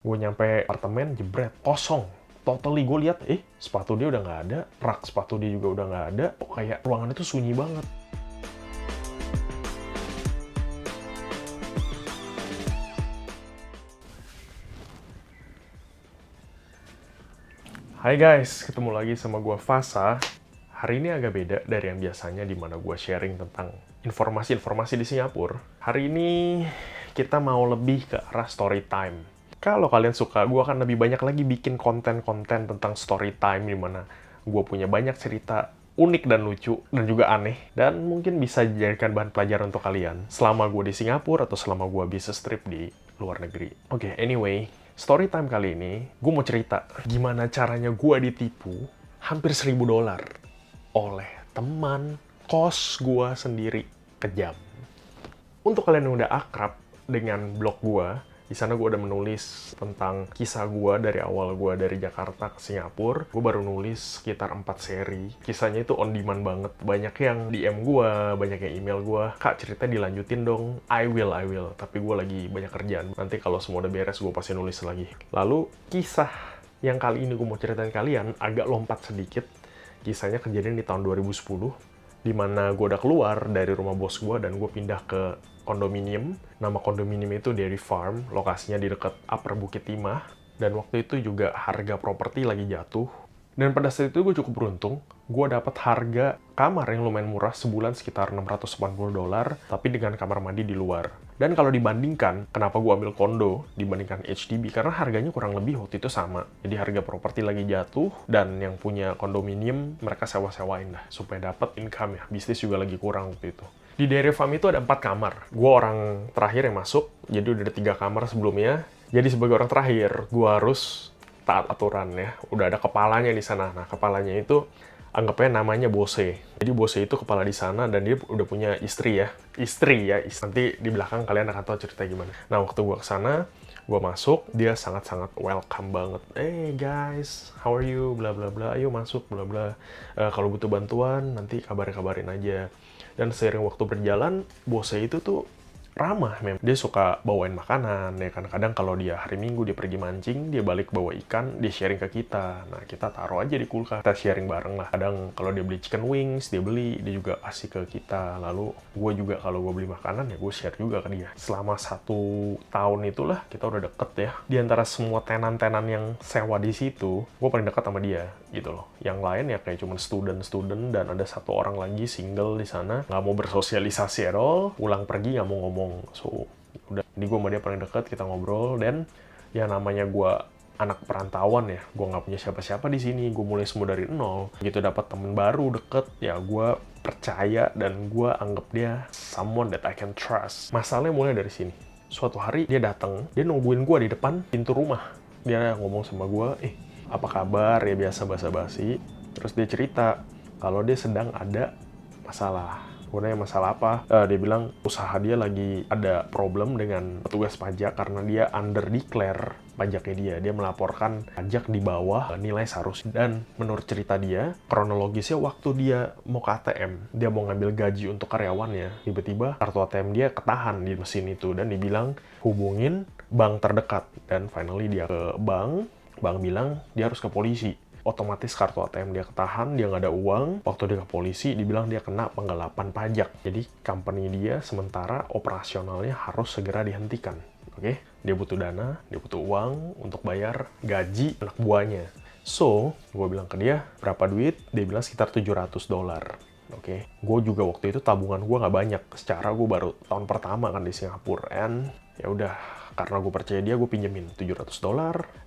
Gue nyampe apartemen, jebret, kosong. Totally gue lihat, sepatu dia udah nggak ada, rak sepatu dia juga udah nggak ada. Kayak ruangan itu sunyi banget. Hai guys, ketemu lagi sama gue Fasa. Hari ini agak beda dari yang biasanya di mana gue sharing tentang informasi-informasi di Singapura. Hari ini kita mau lebih ke arah story time. Kalau kalian suka, gue akan lebih banyak lagi bikin konten-konten tentang story time di mana gue punya banyak cerita unik dan lucu dan juga aneh dan mungkin bisa dijadikan bahan pelajaran untuk kalian selama gue di Singapura atau selama gue business trip di luar negeri. Oke, anyway, story time kali ini gue mau cerita gimana caranya gue ditipu hampir $1.000 oleh teman kos gue sendiri. Kejam. Untuk kalian yang udah akrab dengan blog gue, di sana gue udah menulis tentang kisah gue dari awal gue dari Jakarta ke Singapura. Gue baru nulis sekitar 4 seri. Kisahnya itu on demand banget. Banyak yang DM gue, banyak yang email gue. Kak, cerita dilanjutin dong. I will. Tapi gue lagi banyak kerjaan. Nanti kalau semua udah beres, gue pasti nulis lagi. Lalu, kisah yang kali ini gue mau ceritain kalian agak lompat sedikit. Kisahnya kejadian di tahun 2010. Di mana gue udah keluar dari rumah bos gue dan gue pindah ke kondominium. Nama kondominium itu Dairy Farm, lokasinya di dekat Upper Bukit Timah. Dan waktu itu juga harga properti lagi jatuh. Dan pada saat itu gue cukup beruntung, gue dapat harga kamar yang lumayan murah sebulan sekitar $680, tapi dengan kamar mandi di luar. Dan kalau dibandingkan, kenapa gue ambil kondo dibandingkan HDB? Karena harganya kurang lebih waktu itu sama. Jadi harga properti lagi jatuh, dan yang punya kondominium mereka sewa-sewain lah, supaya dapat income ya. Bisnis juga lagi kurang waktu itu. Di Dairy Farm itu ada 4 kamar. Gue orang terakhir yang masuk, jadi udah ada 3 kamar sebelumnya. Jadi sebagai orang terakhir, gue harus taat aturan ya. Udah ada kepalanya di sana. Nah, kepalanya itu anggapnya namanya Bose. Jadi Bose itu kepala di sana dan dia udah punya istri ya. Nanti di belakang kalian akan tahu cerita gimana. Nah, waktu gue kesana, gue masuk, dia sangat-sangat welcome banget. Hey guys, how are you? Bla bla bla. Ayo masuk, bla bla. Kalau butuh bantuan, nanti kabarin aja. Dan seiring waktu berjalan, Bose itu tuh ramah memang. Dia suka bawain makanan, ya kan. Kadang kalau dia hari Minggu dia pergi mancing, dia balik bawa ikan, dia sharing ke kita. Nah, kita taruh aja di kulkas, kita sharing bareng lah. Kadang kalau dia beli chicken wings, dia juga kasih ke kita. Lalu gue juga kalau gue beli makanan, ya gue share juga ke dia. Selama 1 tahun itulah, kita udah deket ya. Di antara semua tenan-tenan yang sewa di situ, gue paling dekat sama dia, gitu loh. Yang lain ya kayak cuma student, dan ada 1 orang lagi single di sana, nggak mau bersosialisasi at all, pulang pergi nggak mau ngomong. So, udah. Jadi gue sama dia paling dekat, kita ngobrol, dan ya namanya gue anak perantauan ya, gue nggak punya siapa-siapa di sini, gue mulai semua dari nol. Gitu dapat temen baru deket, ya gue percaya dan gue anggap dia someone that I can trust. Masalahnya mulai dari sini. Suatu hari dia datang, dia nungguin gue di depan pintu rumah. Dia ngomong sama gue, apa kabar, ya biasa basa-basi. Terus dia cerita kalau dia sedang ada masalah. Gue nanya masalah apa? Dia bilang usaha dia lagi ada problem dengan petugas pajak karena dia under declare pajaknya dia. Dia melaporkan pajak di bawah nilai seharusnya. Dan menurut cerita dia, kronologisnya waktu dia mau ke ATM, dia mau ngambil gaji untuk karyawannya, tiba-tiba kartu ATM dia ketahan di mesin itu dan dibilang hubungin bank terdekat. Dan finally dia ke bank bilang dia harus ke polisi. Otomatis kartu ATM dia ketahan, dia nggak ada uang. Waktu dia ke polisi, dibilang dia kena penggelapan pajak. Jadi, company dia sementara operasionalnya harus segera dihentikan. Oke? Dia butuh dana, dia butuh uang untuk bayar gaji anak buahnya. So, gue bilang ke dia, berapa duit? Dia bilang sekitar $700. Oke? Gue juga waktu itu tabungan gue nggak banyak. Secara gue baru tahun pertama kan di Singapura. And ya udah, karena gue percaya dia, gue pinjemin $700,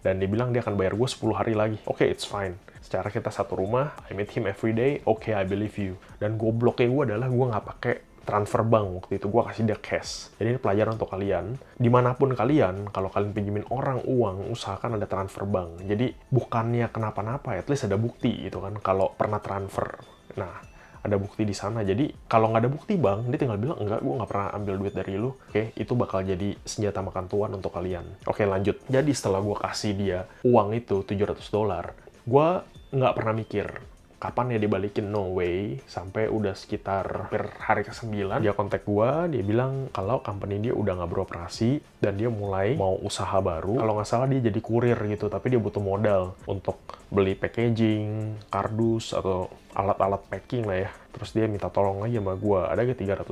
dan dia bilang dia akan bayar gue 10 hari lagi. Oke, it's fine. Secara kita satu rumah, I meet him every day, oke, I believe you. Dan gobloknya gue adalah gue nggak pakai transfer bank waktu itu, gue kasih dia cash. Jadi ini pelajaran untuk kalian. Dimanapun kalian, kalau kalian pinjemin orang uang, usahakan ada transfer bank. Jadi bukannya kenapa-napa, at least ada bukti gitu kan, kalau pernah transfer. Nah, ada bukti di sana. Jadi kalau nggak ada bukti bang, dia tinggal bilang enggak, gue nggak pernah ambil duit dari lu. Oke, itu bakal jadi senjata makan tuan untuk kalian. Oke, lanjut. Jadi setelah gue kasih dia uang itu $700, gue nggak pernah mikir kapan ya dibalikin, no way. Sampai udah sekitar hampir hari ke-9, dia kontak gua, dia bilang kalau company dia udah nggak beroperasi, dan dia mulai mau usaha baru. Kalau nggak salah dia jadi kurir gitu, tapi dia butuh modal untuk beli packaging, kardus, atau alat-alat packing lah ya. Terus dia minta tolong aja sama gua, ada gak $300.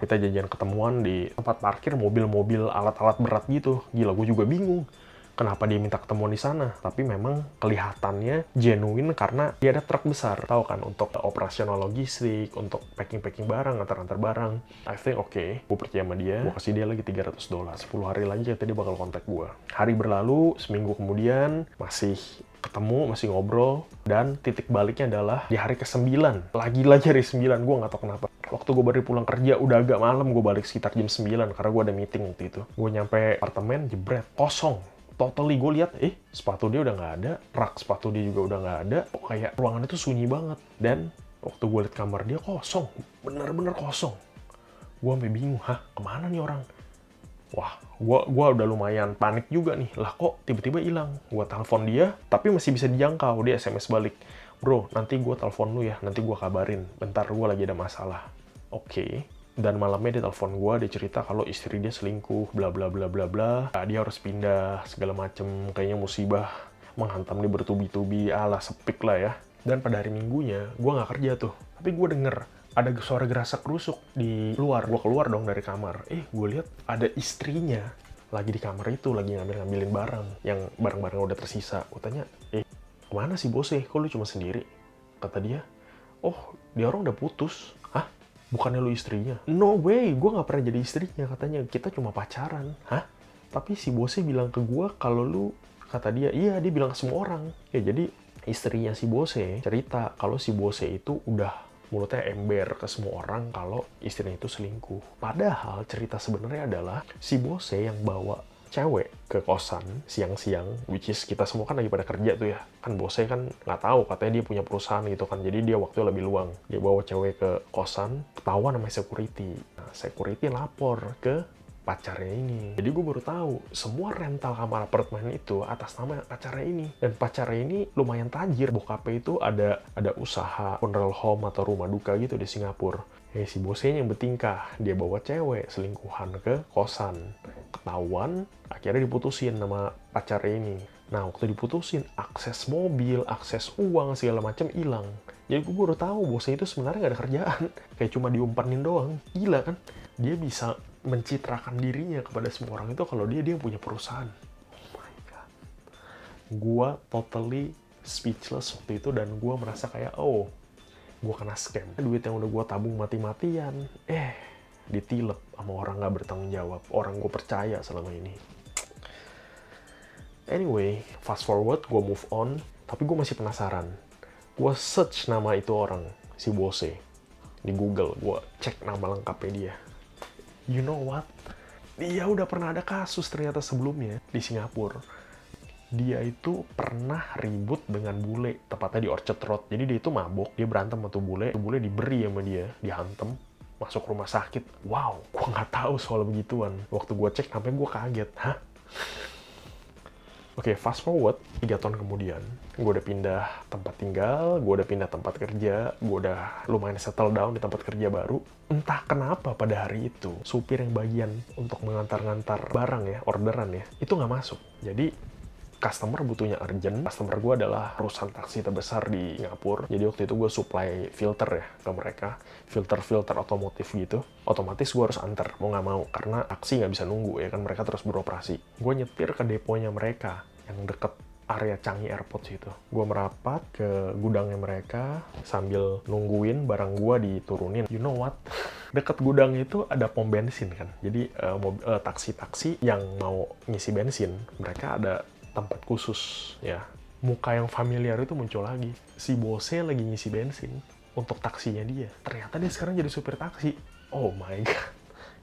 Kita janjian ketemuan di tempat parkir mobil-mobil alat-alat berat gitu. Gila, gue juga bingung kenapa dia minta ketemuan di sana. Tapi memang kelihatannya genuine karena dia ada truk besar. Tahu kan, untuk operasional logistik, untuk packing-packing barang, antar-antar barang. I think oke, gue percaya sama dia. Gue kasih dia lagi $300. 10 hari lagi katanya dia bakal kontak gue. Hari berlalu, seminggu kemudian, masih ketemu, masih ngobrol, dan titik baliknya adalah di hari ke-9. Lagi-lagi hari 9, gue nggak tahu kenapa. Waktu gue baru pulang kerja, udah agak malam, gue balik sekitar jam 9, karena gue ada meeting waktu itu. Gue nyampe apartemen, jebret, kosong. Totally gue lihat, sepatu dia udah nggak ada, rak sepatu dia juga udah nggak ada, kayak ruangan itu sunyi banget. Dan waktu gue liat kamar dia kosong, bener-bener kosong. Gue sampai bingung, kemana nih orang? Wah, gua udah lumayan panik juga nih. Lah kok tiba-tiba hilang? Gua telepon dia, tapi masih bisa dijangkau. Dia SMS balik, bro, nanti gua telepon lu ya, nanti gua kabarin. Bentar, gua lagi ada masalah. Oke. Dan malamnya dia telepon gua, dia cerita kalau istri dia selingkuh, bla bla bla bla bla. Dia harus pindah, segala macem. Kayaknya musibah menghantam dia bertubi-tubi, alah sepik lah ya. Dan pada hari Minggunya, gua nggak kerja tuh. Tapi gua denger ada suara gerasak gerusuk di luar. Gue keluar dong dari kamar. Gue lihat ada istrinya lagi di kamar itu, lagi ngambilin barang, yang barang-barang udah tersisa. Gue tanya, kemana sih bosnya? Kok lu cuma sendiri? Kata dia, oh, dia orang udah putus. Hah? Bukannya lu istrinya? No way, gue nggak pernah jadi istrinya. Katanya, kita cuma pacaran. Hah? Tapi si bosnya bilang ke gue kalau lu, kata dia, iya, dia bilang ke semua orang. Ya, jadi istrinya si bosnya cerita kalau si bosnya itu udah mulutnya ember ke semua orang kalau istrinya itu selingkuh. Padahal cerita sebenarnya adalah si bose yang bawa cewek ke kosan siang-siang, which is kita semua kan lagi pada kerja tuh ya. Kan bose kan nggak tahu, katanya dia punya perusahaan gitu kan, jadi dia waktu lebih luang. Dia bawa cewek ke kosan, ketahuan sama security. Nah, security lapor ke pacarnya ini. Jadi gue baru tahu semua rental kamar apartemen itu atas nama pacarnya ini. Dan pacarnya ini lumayan tajir. Bokapnya itu ada usaha funeral home atau rumah duka gitu di Singapura. Si bosnya yang bertingkah, dia bawa cewek selingkuhan ke kosan. Ketahuan, akhirnya diputusin sama pacarnya ini. Nah, waktu diputusin, akses mobil, akses uang, segala macam hilang. Jadi gue baru tahu bosnya itu sebenarnya nggak ada kerjaan. Kayak cuma diumpetin doang. Gila kan? Dia bisa mencitrakan dirinya kepada semua orang itu kalau dia punya perusahaan. Oh my god. Gua totally speechless waktu itu, dan gua merasa kayak, gua kena scam. Duit yang udah gua tabung mati-matian, ditilep sama orang nggak bertanggung jawab. Orang gua percaya selama ini. Anyway, fast forward, gua move on, tapi gua masih penasaran. Gua search nama itu orang, si bose, di Google. Gua cek nama lengkapnya dia. You know what? Dia udah pernah ada kasus ternyata sebelumnya di Singapura. Dia itu pernah ribut dengan bule, tepatnya di Orchard Road. Jadi dia itu mabok, dia berantem sama tuh bule diberi sama dia, dihantem, masuk rumah sakit. Wow, gua nggak tahu soal begituan. Waktu gua cek, sampai gua kaget. Hah? Oke, fast forward, 3 tahun kemudian, gue udah pindah tempat tinggal, gue udah pindah tempat kerja, gue udah lumayan settle down di tempat kerja baru. Entah kenapa pada hari itu, supir yang bagian untuk mengantar-ngantar barang ya, orderan ya, itu nggak masuk. Jadi, customer butuhnya urgent. Customer gue adalah perusahaan taksi terbesar di Singapura. Jadi waktu itu gue supply filter ya ke mereka. Filter-filter otomotif gitu. Otomatis gue harus antar, mau nggak mau. Karena taksi nggak bisa nunggu ya kan, mereka terus beroperasi. Gue nyetir ke deponya mereka yang deket area Changi Airport situ. Gue merapat ke gudangnya mereka sambil nungguin barang gue diturunin. You know what? Deket gudang itu ada pom bensin kan. Jadi taksi-taksi yang mau ngisi bensin, mereka ada tempat khusus ya. Muka yang familiar itu muncul lagi. Si bosnya lagi ngisi bensin untuk taksinya dia. Ternyata dia sekarang jadi supir taksi. Oh my god.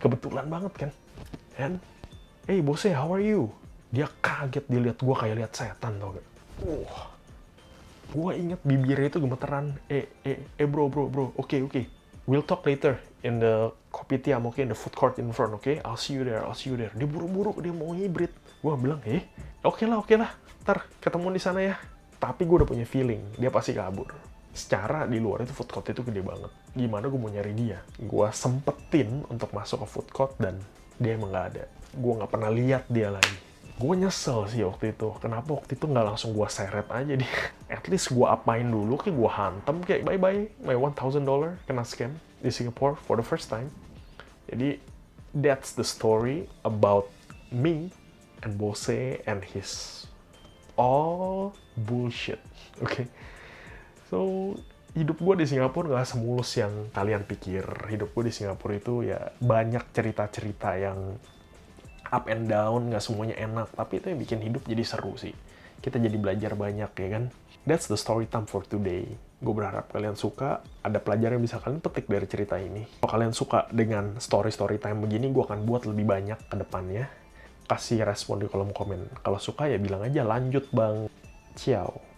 Kebetulan banget kan. And, hey bosnya, how are you? Dia kaget, dia lihat gue kayak lihat setan tau gak. Gue inget bibirnya itu gemeteran. Bro. Okay. We'll talk later in the kopitiam, okay? In the food court in front, okay? I'll see you there. Dia buru-buru, dia mau hibrid. Gue bilang, oke lah, ntar ketemu di sana ya. Tapi gue udah punya feeling, dia pasti kabur. Secara di luar itu food court itu gede banget. Gimana gue mau nyari dia? Gue sempetin untuk masuk ke food court dan dia emang nggak ada. Gue nggak pernah lihat dia lagi. Gue nyesel sih waktu itu. Kenapa waktu itu nggak langsung gue seret aja dia? At least gue apain dulu, kayak gue hantem, kayak bye-bye, my $1,000 kena scam di Singapore for the first time. Jadi, that's the story about me and Bose and his all bullshit. Okay? So, hidup gue di Singapura nggak semulus yang kalian pikir. Hidup gue di Singapura itu ya banyak cerita-cerita yang up and down, nggak semuanya enak. Tapi itu yang bikin hidup jadi seru sih. Kita jadi belajar banyak, ya kan? That's the story time for today. Gue berharap kalian suka, ada pelajaran yang bisa kalian petik dari cerita ini. Kalau kalian suka dengan story time begini, gue akan buat lebih banyak ke depannya. Kasih respon di kolom komen. Kalau suka ya bilang aja, lanjut bang. Ciao.